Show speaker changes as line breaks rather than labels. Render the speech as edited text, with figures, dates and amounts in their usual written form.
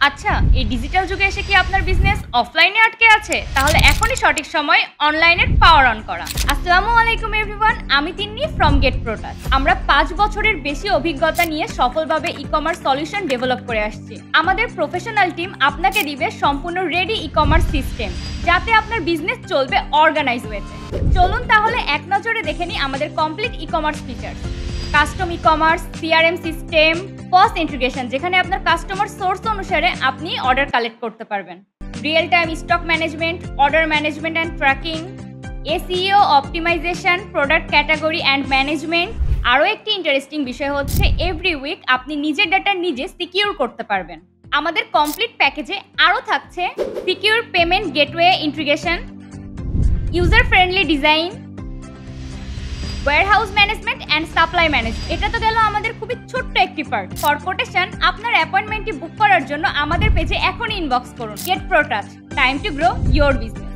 আচ্ছা, এই ডিজিটাল যুগে এসে কি আপনার বিজনেস অফলাইনে আটকে আছে? তাহলে এখনই সঠিক সময় অনলাইনের পাওয়ার অন করা। আসসালামু আলাইকুম এভরিওয়ান, আমি তিন্নি ফ্রম গেট প্রোটাস। আমরা 5 বছরের বেশি অভিজ্ঞতা নিয়ে সফলভাবে ই-কমার্স সলিউশন ডেভেলপ করে আসছি। আমাদের প্রফেশনাল টিম আপনাকে দিবে সম্পূর্ণ রেডি ই-কমার্স সিস্টেম, যাতে আপনার বিজনেস চলবে অর্গানাইজ ওয়েতে। চলুন তাহলে এক নজরে দেখে নিই আমাদের complete e-commerce feature. Custom e-commerce, CRM system, post integration, যেখানে আপনার কাস্টমার সোর্স অনুসারে আপনি অর্ডার কালেক্ট করতে পারবেন, real time stock management, order management and tracking, SEO optimization, product category and management. আরও একটি ইন্টারেস্টিং বিষয় হচ্ছে এভরি উইক আপনি নিজের ডাটা নিজে সিকিউর করতে পারবেন। আমাদের কমপ্লিট প্যাকেজে আরও থাকছে secure payment gateway integration, user friendly design, warehouse management and supply management. এটা তো গেল আমাদের খুবই ছোট্ট একটি পার্ট। ফর কোটেশন আপনার অ্যাপয়েন্টমেন্টটি বুক করার জন্য আমাদের পেজে এখনই ইনবক্স করুন। গেট প্রোটাস, time to grow your business.